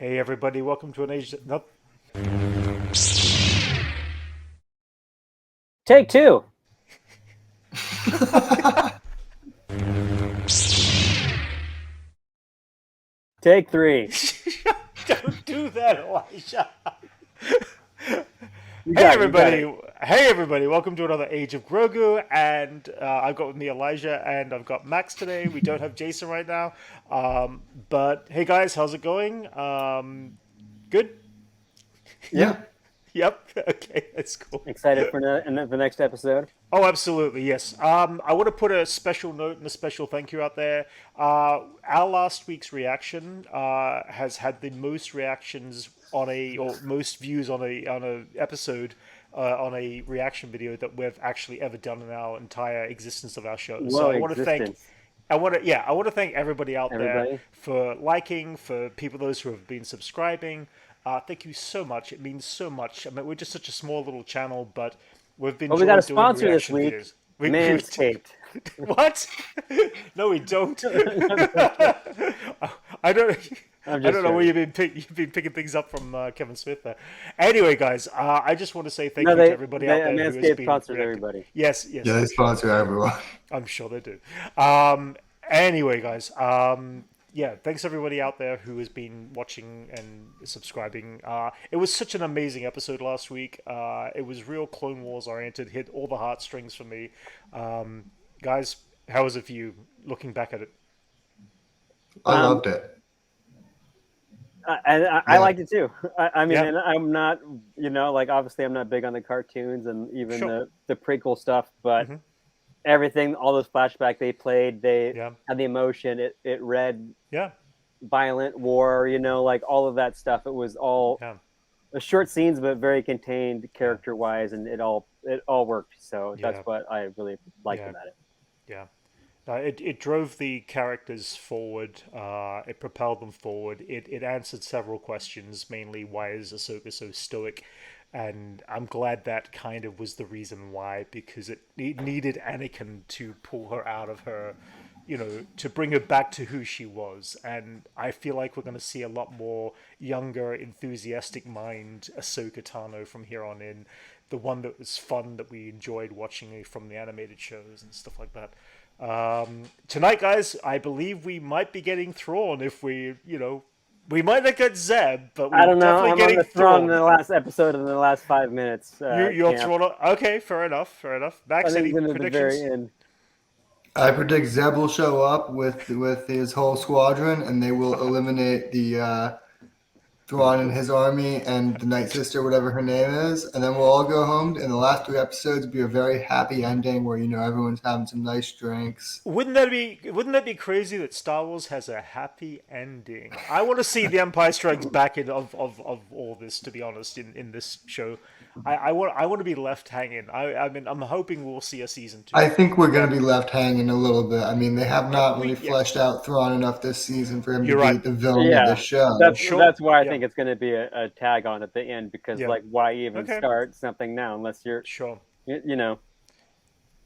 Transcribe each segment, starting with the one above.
Hey everybody, welcome to an age. Nope. Take two. Take three. Don't do that, Elijah. You Hey got it. You got everybody, it. hey everybody, welcome to another Age of Grogu, and I've got with me Elijah and I've got Max today. We don't have Jason right now, but hey guys, how's it going? Good. Yep. Yeah, Yep. Okay, that's cool. Excited for the next episode. Oh, absolutely, yes. I want to put a special note and a special thank you out there. Our last week's reaction has had the most reactions on or most views on a episode on a reaction video that we've actually ever done in our entire existence of our show. So Whoa, I want to thank. existence. I want to thank everybody out there Everybody. for liking, for those who have been subscribing. Thank you so much. It means so much. I mean, we're just such a small little channel, but we've been Well, we got a doing sponsor this reaction week. videos. Manscaped. What? No, we don't. I don't. I I'm just don't know where joking. you've been picking things up from Kevin Smith there. Anyway, guys, I just want to say thank No, you to they, everybody they out there who has Manscaped been sponsors reacting. everybody. Yes, yes, yeah, they I'm sure. sponsor everyone. I'm sure they do. Anyway, guys, yeah, thanks everybody out there who has been watching and subscribing. It was such an amazing episode last week. It was real Clone Wars oriented, hit all the heartstrings for me. Guys, how was it for you looking back at it? I Um, loved it. I Yeah, liked it too. I mean, Yeah, and I'm not, like obviously I'm not big on the cartoons and even sure. the prequel stuff, but Hmm. everything, all those flashbacks they played, they Yeah, had the emotion. It read yeah, violent war, like all of that stuff. It was all yeah, short scenes, but very contained yeah, character wise, and it all worked. So that's yeah, what I really liked yeah, about it. yeah. It drove the characters forward. It propelled them forward. It answered several questions, mainly why is Ahsoka so stoic, and I'm glad that kind of was the reason why, because it needed Anakin to pull her out of her, to bring her back to who she was. And I feel like we're going to see a lot more younger, enthusiastic mind Ahsoka Tano from here on in, the one that was fun that we enjoyed watching from the animated shows and stuff like that. Tonight, guys, I believe we might be getting Thrawn if we might not get Zeb, but I we're don't know. definitely I'm on getting the throne in Thrawn. the last episode in the last 5 minutes. You're Camp. Thrawn. Okay, fair enough, fair enough. I Max, think any it's into the very predictions? end. I predict Zeb will show up with his whole squadron, and they will eliminate the Thrawn and his army and the Night Sister, whatever her name is, and then we'll all go home. And the last three episodes will be a very happy ending where everyone's having some nice drinks. Wouldn't that be crazy that Star Wars has a happy ending? I want to see the Empire Strikes Back of all this, to be honest, in this show. I want to be left hanging. I mean, I'm hoping we'll see a season two. I think we're going That to be left hanging a little bit. I mean, they have not really yeah, fleshed out Thrawn enough this season for him to you're be right. the villain of the Yeah, show. Sure. that's why I Yeah. think it's going to be a tag on at the end because Yeah. like why even Okay. start something now unless you're Sure. you know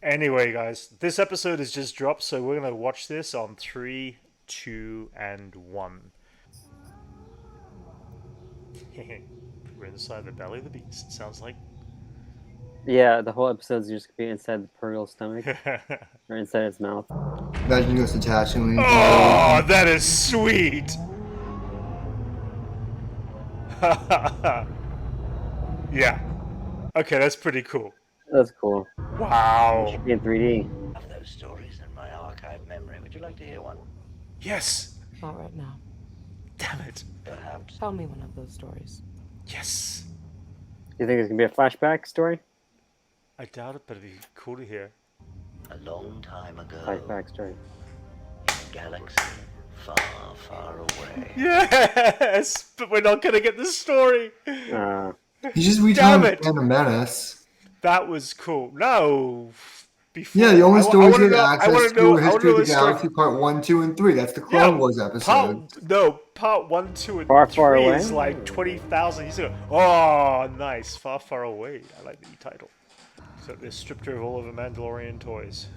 Anyway, guys, this episode has just dropped, so we're gonna watch this on three, two, and one. We're inside the belly of the beast. Sounds like. yeah, the whole episode's just gonna be inside the Purrgil's stomach or inside its mouth. Imagine just attaching the entire Oh, weekend. that is sweet. Yeah. Okay, that's pretty cool. That's cool. It Wow. should be in 3D. Have those stories in my archive memory. Would you like to hear one? Yes. Not right now. Damn it. Perhaps. Tell me one of those stories. Yes. Do you think it's gonna be a flashback story? I doubt it, but it'd be cool to hear. A long time ago, Flashback story. in a galaxy far, far away. Yes, but we're not gonna get the story. Uh, He just Damn retimed it. Phantom Menace. That was cool. No, before Yeah, the only I stories want he to had know. I want access to to know. were I want to History know of a the story. Galaxy Part 1, 2, and 3. That's the Clone Yeah, Wars episode. part 1, 2, and Far, far 3 away? is like 20,000 years ago. Oh, nice. Far, far away. I like the title. So they stripped her of all of her Mandalorian toys.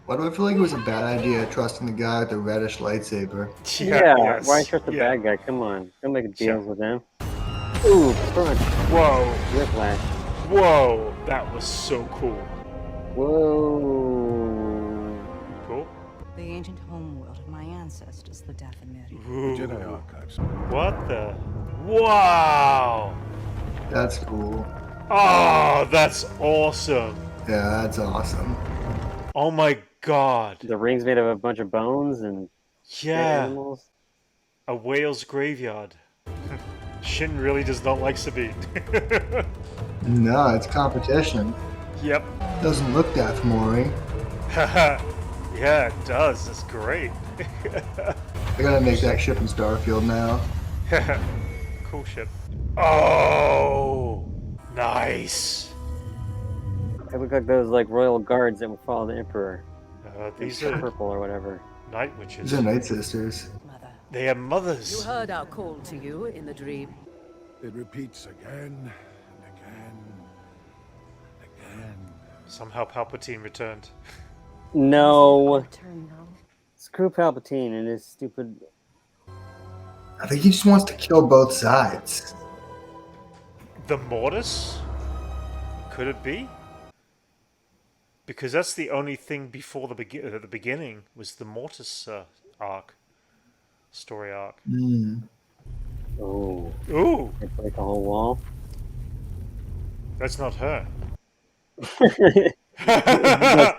Why do I feel like it was a bad idea trusting the guy with the reddish lightsaber? Yeah, yes, why trust the yeah. bad guy? Come on. Don't make Sure. deals with him. Ooh, crunch. Whoa, Whiplash. whoa, that was so cool. Whoa. Cool. The ancient homeworld of my ancestors, the Dathomiri. Ooh. Jedi archives. What the? Wow! That's cool. Oh, that's awesome. Yeah, that's awesome. Oh my god. The ring's made of a bunch of bones and dead Yeah, animals. a whale's graveyard. Shin really does not like Sabine. No, it's competition. Yep. Doesn't look that Maury. Yeah, it does. It's great. I gotta make that ship in Starfield now. Cool ship. Oh, nice. They look like those like royal guards that would follow the emperor. These They're are purple or whatever. night witches. These are Night Sisters. Mother. They have You mothers. heard our call to you in the dream. It repeats again and again and again. Somehow Palpatine returned. No. Turn now. Screw Palpatine and his stupid. I think he just wants to kill both sides. The Mortis? Could it be? Because that's the only thing before the beginning was the Mortis arc, story arc. Oh. Ooh, They break the whole wall. that's not her. That's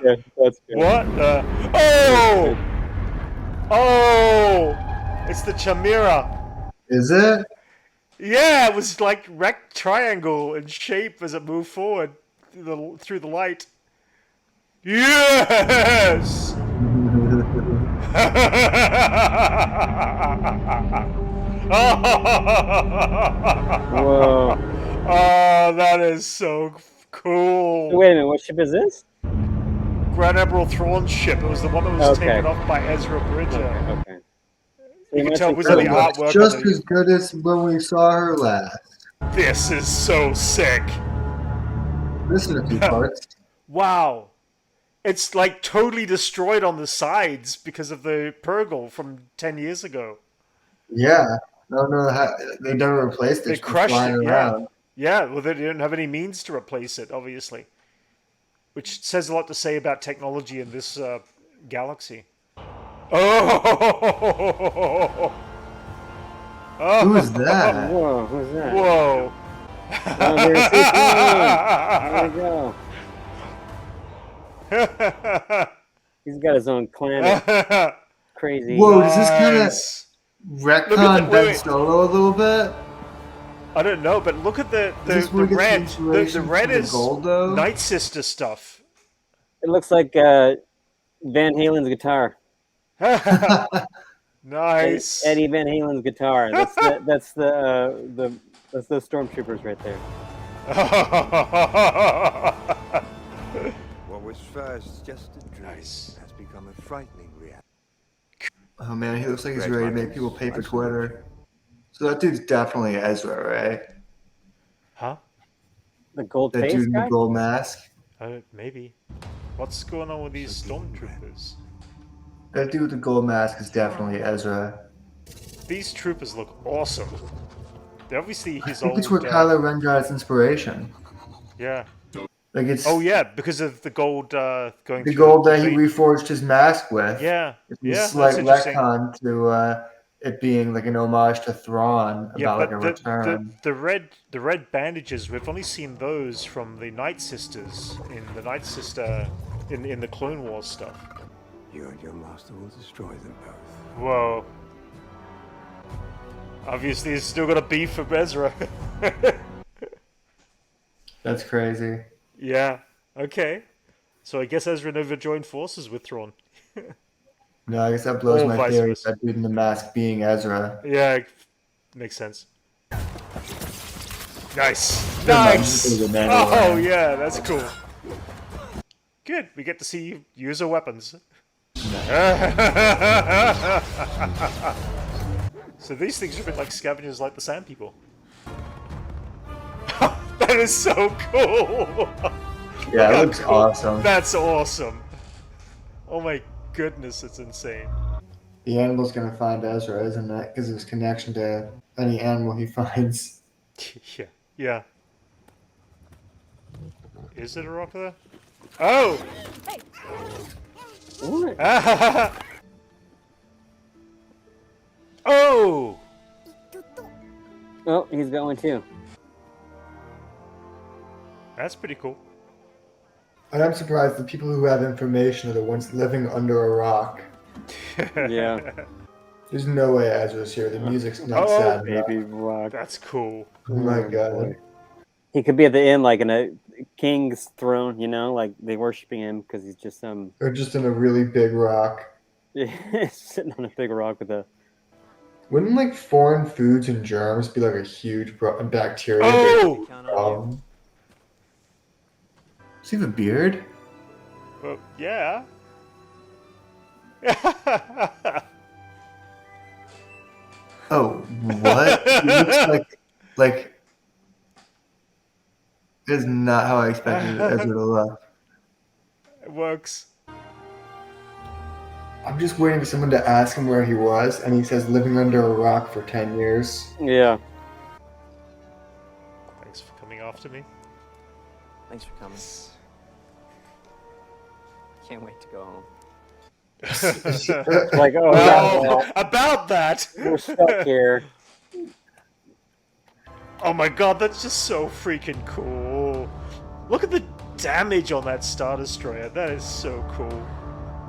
good. That's good. What? Oh! Oh! It's the Chimera. Is it? Yeah, it was like rect triangle in shape as it moved forward through the light. Yes! Whoa. Oh, that is so cool. Wait a minute. What ship is this? Grand Admiral Thrawn's ship. It was the one that was Okay. taken off by Ezra Bridger. Okay. So You can must tell be who's in the pretty- artwork. Just on the- as good as when we saw her last. This is so sick. Missing a few parts. Wow. It's like totally destroyed on the sides because of the Purgle from 10 years ago. Yeah. No, how, they never replaced it. They It's been crushed flying it, yeah. around. Yeah, well, they didn't have any means to replace it, obviously. Which says a lot to say about technology in this galaxy. Oh! Who is that? Whoa. Who's that? Whoa! Oh, there's Thrawn. There we go. He's got his own planet. Crazy. Whoa, does this kind of Nice. retcon Look at the- Ben wait. Solo a little bit? I don't know, but look at the Is this where we get red. some inspiration The red from the is gold, though? Night Sister stuff. It looks like Van Halen's guitar. Nice. Eddie Van Halen's guitar. That's the stormtroopers right there. What was first just a dream Nice. has become a frightening reality. Oh man, he looks like he's ready to make people pay for Twitter. So that dude's definitely Ezra, right? Huh? The gold That face dude in guy? the gold mask. Maybe. What's going on with these stormtroopers? That dude with the gold mask is definitely Ezra. These troopers look awesome. They're obviously I his think old. it's where Kylo Ren got his inspiration. Yeah. Like it's Oh yeah, because of the gold going. the through gold that he vein. reforged his mask with. Yeah. It's Yeah. a That's slight interesting. retcon to it being like an homage to Thrawn Yeah, about like a but return. the red bandages. We've only seen those from the Night Sisters in the Night Sister in the Clone Wars stuff. You and your master will destroy them both. Whoa. Obviously, he's still got a beef for Ezra. That's crazy. Yeah. Okay. So I guess Ezra never joined forces with Thrawn. No, I guess that blows Or my vice theory. versa. That dude in the mask being Ezra. Yeah, makes sense. Nice. Good Nice. enough. Good man. Oh yeah, that's cool. Good. We get to see you use her weapons. So these things are a bit like scavengers, like the Sand People. That is so cool. Yeah, Look it how looks cool. awesome. That's awesome. Oh my goodness, it's insane. The animal's gonna find Ezra, isn't it? Because of his connection to any animal he finds. Yeah, yeah. Is it a rock there? Oh! What? Oh! Oh, he's got one too. That's pretty cool. And I'm surprised the people who have information are the ones living under a rock. Yeah. There's no way Ezra's here. The music's not Oh, sad enough. Baby rock. That's cool. Oh my Oh, god. boy. He could be at the end, like in a king's throne, you know, like they worshiping him because he's just Or just in a really big rock. sitting on a big rock with a. Wouldn't like foreign foods and germs be like a huge bacteria? Oh! Does he have a beard? Well, yeah. Oh, what? He looks like that is not how I expected Ezra to look. It works. I'm just waiting for someone to ask him where he was, and he says living under a rock for 10 years. Yeah. Thanks for coming after me. Thanks for coming. Can't wait to go home. Like, oh, Well, yeah, about that! we're stuck here. Oh my god, that's just so freaking cool. Look at the damage on that Star Destroyer. That is so cool.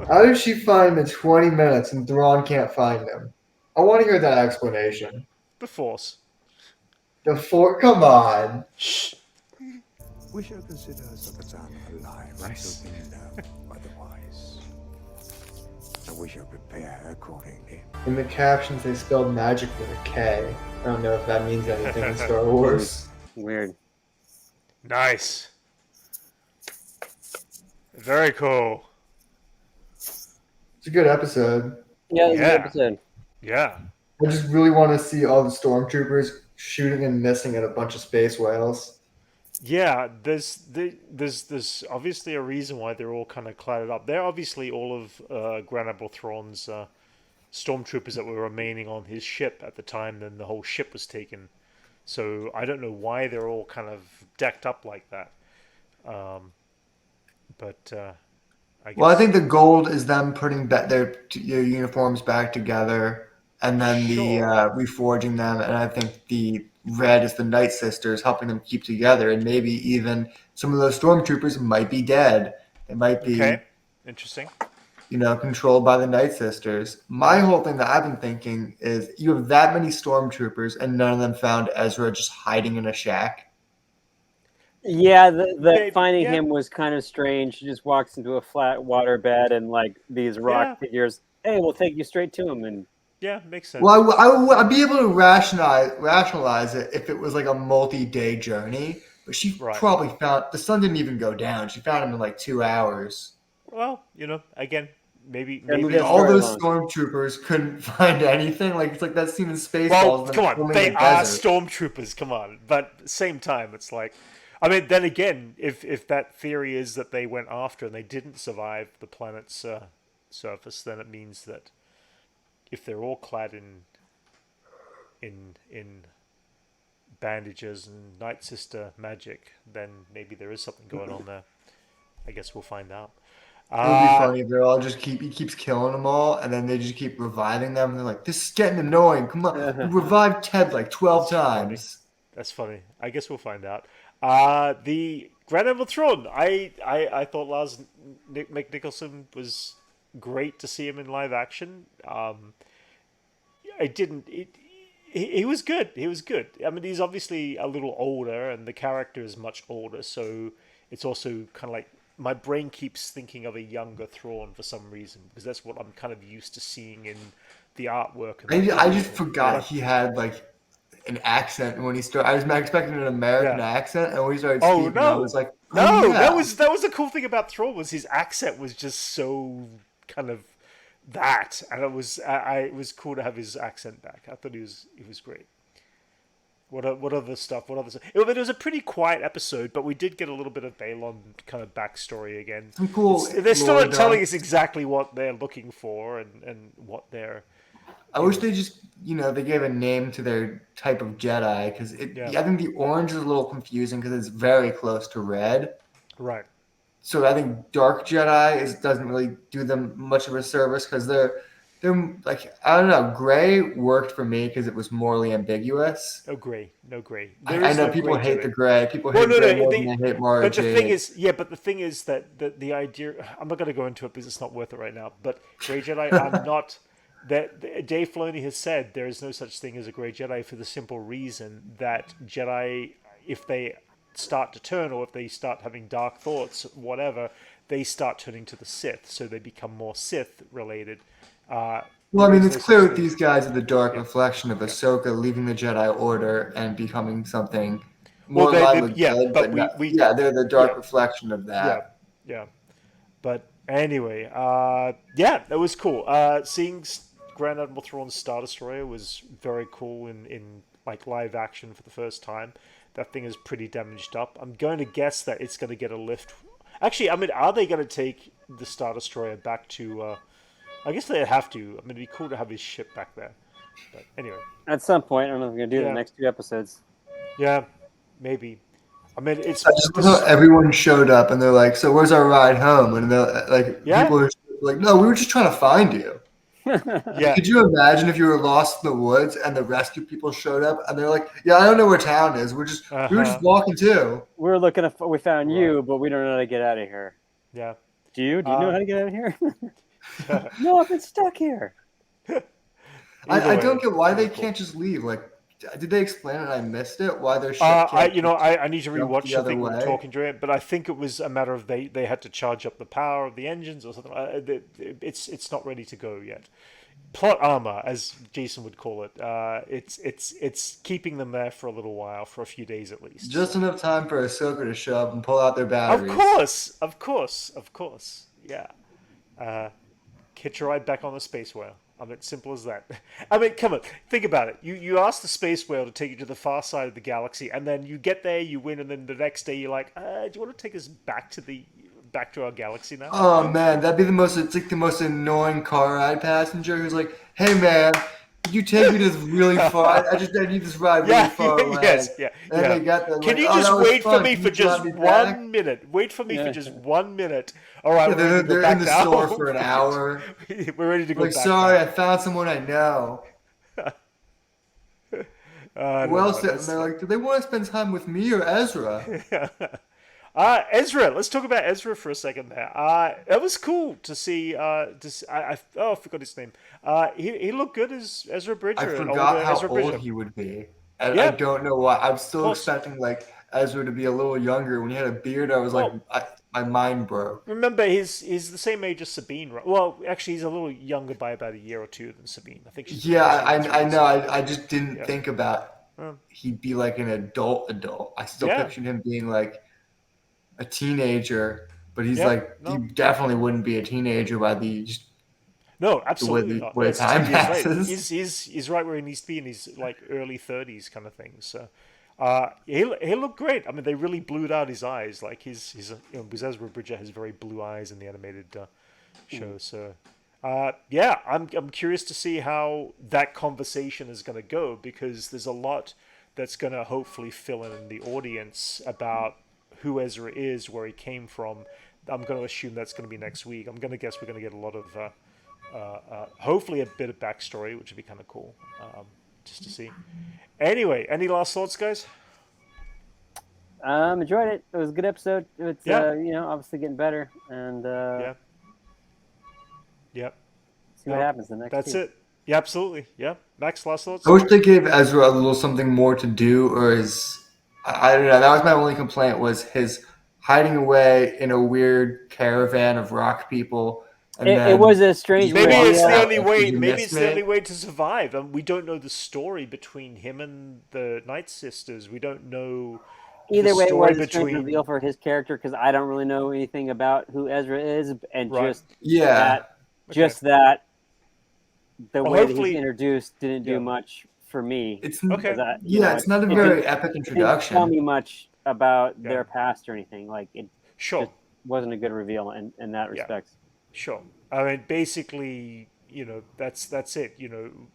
How did she find him in 20 minutes and Thrawn can't find him? I want to hear that explanation. The Force. Come on. Shh. We shall consider Ahsoka alive Nice. until we know otherwise. And we shall prepare accordingly. In the captions, they spelled magic with a K. I don't know if that means anything in Star Wars. Weird. Nice. Very cool. It's a good episode. Yeah, it was a Yeah. good episode. Yeah. I just really want to see all the stormtroopers shooting and missing at a bunch of space whales. Yeah, there's obviously a reason why they're all kind of clouded up. They're obviously all of Grand Admiral Thrawn's stormtroopers that were remaining on his ship at the time. Then the whole ship was taken. So I don't know why they're all kind of decked up like that. But I guess. Well, I think the gold is them putting their uniforms back together, and then the Sure. reforging them. And I think the red is the Night Sisters helping them keep together, and maybe even some of those stormtroopers might be dead. They might be, Okay. Interesting. controlled by the Night Sisters. My whole thing that I've been thinking is you have that many stormtroopers, and none of them found Ezra just hiding in a shack. Yeah, the Maybe, finding yeah. him was kind of strange. He just walks into a flat water bed and like these rock Yeah. figures. Hey, we'll take you straight to him. And Yeah, makes sense. Well, I'd be able to rationalize it if it was like a multi-day journey. But she Right. probably found the sun didn't even go down. She found him in like 2 hours. Well, again, maybe movie maybe is All very those long. stormtroopers couldn't find anything. Like it's like that scene in Spaceballs. Well, when come they're on, filming they in the are desert. stormtroopers. Come on, but at the same time, it's like, I mean, then again, if that theory is that they went after and they didn't survive the planet's surface, then it means that if they're all clad in bandages and Night Sister magic, then maybe there is something going on there. I guess we'll find out. It would be funny if they're all he keeps killing them all, and then they just keep reviving them. And they're like, "This is getting annoying. Come on, we revived Ted like 12 times." That's funny. I guess we'll find out. The Grand Admiral Thrawn. I thought Lars McNicholson was great to see him in live action. I didn't. He was good. He was good. I mean, he's obviously a little older, and the character is much older, so it's also kind of like my brain keeps thinking of a younger Thrawn for some reason, because that's what I'm kind of used to seeing in the artwork. And I just forgot he had like an accent when he started. I was expecting an American accent, and when he started Oh speaking, no! I was like, No, yeah. that was the cool thing about Thrawn was his accent was just so kind of that, and it was cool to have his accent back. I thought he was great. What other stuff? What other stuff? It was a pretty quiet episode, but we did get a little bit of Balon kind of backstory again. Some cool. They're still lore not telling dump. us exactly what they're looking for and what they're. I wish they just, they gave a name to their type of Jedi because Yeah. I think the orange is a little confusing because it's very close to red. Right. So I think dark Jedi doesn't really do them much of a service because they're like, I don't know, gray worked for me because it was morally ambiguous. No gray. No gray. I know people hate the gray. People hate Well, gray more than they hate Mara But the thing Jade. is, but the thing is that the idea. I'm not going to go into it because it's not worth it right now. But Grey Jedi are not. That Dave Filoni has said there is no such thing as a Grey Jedi for the simple reason that Jedi, if they start to turn or if they start having dark thoughts, whatever, they start turning to the Sith, so they become more Sith related. Well, I mean, there is it's no clear such that thing. these guys are the dark reflection of Ahsoka leaving the Jedi Order and becoming something more in line with good, but but not, we they're the dark yeah. reflection of that. Yeah. But anyway, that was cool. Seeing Grand Admiral Thrawn's Star Destroyer was very cool in like live action for the first time. That thing is pretty damaged up. I'm going to guess that it's going to get a lift. Actually, I mean, are they going to take the Star Destroyer back to? I guess they have to. I mean, it'd be cool to have his ship back there. But anyway. At some point, I don't know if we're gonna do Yeah. the next 2 episodes. Yeah, maybe. I mean, it's. I just love how everyone showed up and they're like, "So where's our ride home?" And they're like, Yeah. people are like, "No, we were just trying to find you." Yeah. Could you imagine if you were lost in the woods and the rescue people showed up and they're like, "Yeah, I don't know where town is. We were just walking too." We're we found you, but we don't know how to get out of here. Yeah. Do you know how to get out of here? No, I've been stuck here. I don't get why they can't just leave. Like, did they explain it? I missed it. Why their ship can't I need to jump rewatch. the I other think we were way? talking during it, but I think it was a matter of they had to charge up the power of the engines or something. It's not ready to go yet. Plot armor, as Jason would call it. It's keeping them there for a little while, for a few days at least. Just enough time for Ahsoka to show up and pull out their batteries. Of course. Yeah. Hitch a ride back on the space whale. I mean, simple as that. I mean, come on, think about it. You ask the space whale to take you to the far side of the galaxy, and then you get there, you win, and then the next day you're like, do you want to take us back to our galaxy now? Oh man, that'd be it's like the most annoying car ride passenger who's like, "Hey man, could you take me to this really far? I need this ride really far away." Yes, yeah. And then they got there, Can like, you "Oh, just that was wait for fun. me Can for you drive just me back?" 1 minute? Wait for me for just 1 minute. All right, Yeah, we're ready to go they're back in the now. store for an hour. We're ready to go Like, back. sorry, now. I found someone I know. Who else? And they're like, do they want to spend time with me or Ezra? Ezra. Let's talk about Ezra for a second there. That was cool to see. I forgot his name. He looked good as Ezra Bridger. I older forgot how Ezra Bridger. old he would be. And Yeah. I don't know why. I'm still course. expecting like Ezra to be a little younger. When he had a beard, I was like, my mind broke. Remember, he's the same age as Sabine, right? Well, actually, he's a little younger by about a year or two than Sabine. I think. Yeah, I know. I just didn't think about Oh. he'd be like an adult. I still Yeah. pictured him being like a teenager, but he's Yeah, like no. he definitely wouldn't be a teenager by the just No, absolutely not. way It's time 2 years later. passes. He's right where he needs to be in his like early 30s kind of thing. So he looked great. I mean, they really blued out his eyes. Like because Ezra Bridger has very blue eyes in the animated show. So I'm curious to see how that conversation is going to go because there's a lot that's going to hopefully fill in the audience about who Ezra is, where he came from. I'm going to assume that's going to be next week. I'm going to guess we're going to get a lot of hopefully a bit of backstory, which would be kind of cool, just to see. Anyway, any last thoughts, guys? Enjoyed it. It was a good episode. It's Yeah. obviously getting better, and Yep. see what happens the next. That's week. it. Yeah, absolutely. Yeah. Max, last thoughts? I wish they gave Ezra a little something more to do, or I don't know. That was my only complaint was his hiding away in a weird caravan of rock people. And It was a strange. Maybe way. it's the Yeah. only way. You Maybe missed it's the me. only way to survive. And we don't know the story between him and the Night Sisters. We don't know. Either the way, it story was a strange between- reveal for his character because I don't really know anything about who Ezra is, and Right. Yeah. that the Well, way that hopefully- he's introduced didn't do Yeah. much for me. It's Okay. 'Cause it's not a it very didn't- epic It didn't tell introduction. me much about Yeah. their past or anything. Like it Sure. just wasn't a good reveal in that Yeah. respect. Sure. I mean, basically, that's it.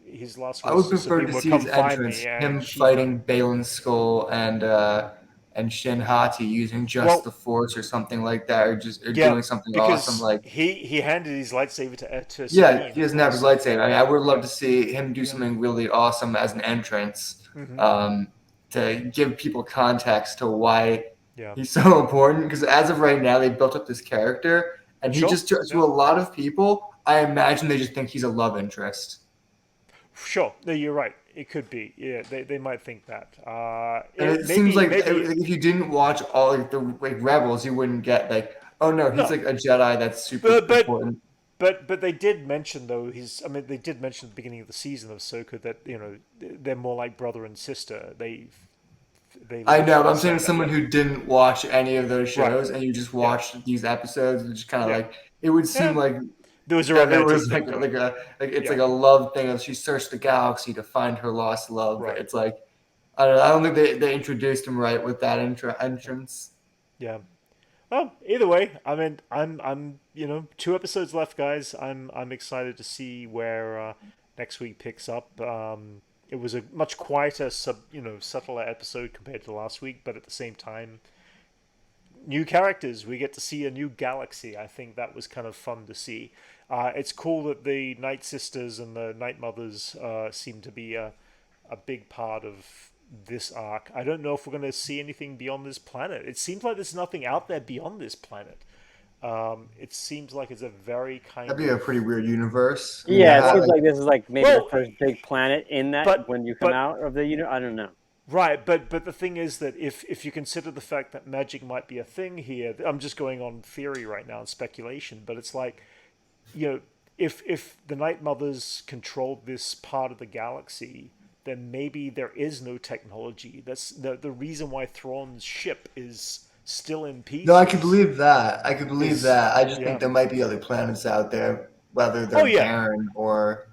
His last I words would to prefer Sabine to were, see "Come his find entrance, me," and him she. fighting Balin's skull and Shin Hati using just Well, the Force or something like that, or yeah, doing something awesome because like. he handed his lightsaber to Yeah, Sabine, he of doesn't have his course. lightsaber. I mean, I would love Yeah. to see him do something really awesome as an entrance, Hmm. to give people context to why Yeah. he's so important. Because as of right now, they built up this character, and he Sure. just to Yeah. a lot of people, I imagine they just think he's a love interest. Sure. No, you're right. It could be. Yeah, they might think that. And it seems Maybe like maybe if you didn't watch all like the Rebels, you wouldn't get like, oh no, he's no. like a Jedi that's super But important. but they did mention though his. I mean, they did mention at the beginning of the season of Ahsoka that they're more like brother and sister. They I know, but literally I'm saying say that. someone Yeah. who didn't watch any of those Right. shows and you just Yeah. watched these episodes, it's just kind of Yeah. like it would seem Yeah. like There was a that it romantic was thing going. like it's Yeah. like a love thing of she searched the galaxy to find her lost love. Right. It's like I don't know. I don't think they introduced him right with that entrance. Yeah. Well, either way, I mean, I'm 2 episodes left, guys. I'm excited to see where next week picks up. It was a much quieter, subtler episode compared to last week, but at the same time, new characters. We get to see a new galaxy. I think that was kind of fun to see. It's cool that the Night Sisters and the Night Mothers seem to be a big part of this arc. I don't know if we're going to see anything beyond this planet. It seems like there's nothing out there beyond this planet. It seems like it's a very kind That'd be a of pretty weird universe. I mean, Yeah, it how, seems like this is like maybe Well, the first big planet in that but- when you come but- out of the I don't know. right. But the thing is that if you consider the fact that magic might be a thing here, I'm just going on theory right now and speculation. But it's like, if the Night Mothers controlled this part of the galaxy, then maybe there is no technology. That's the reason why Thrawn's ship is still in pieces. no, I could believe that. I could believe Is- that. I just yeah. think there might be other planets out there, whether they're Oh, yeah. barren or.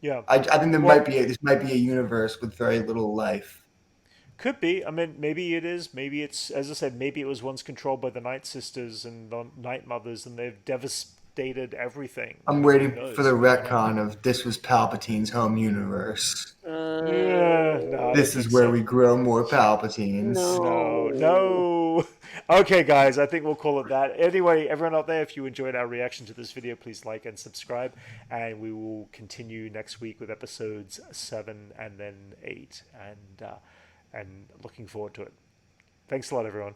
Yeah, I think there Well- might be this might be a universe with very little life. could be. I mean, maybe it is. Maybe it's, as I said, maybe it was once controlled by the Night Sisters and the Night Mothers, and they've devastated everything. I'm Who waiting knows? for the retcon of this was Palpatine's home universe. No, I This don't is think where so. we grow more Palpatines. No. Okay, guys, I think we'll call it that. Anyway, everyone out there, if you enjoyed our reaction to this video, please like and subscribe, and we will continue next week with episodes 7 and then 8, and looking forward to it. Thanks a lot, everyone.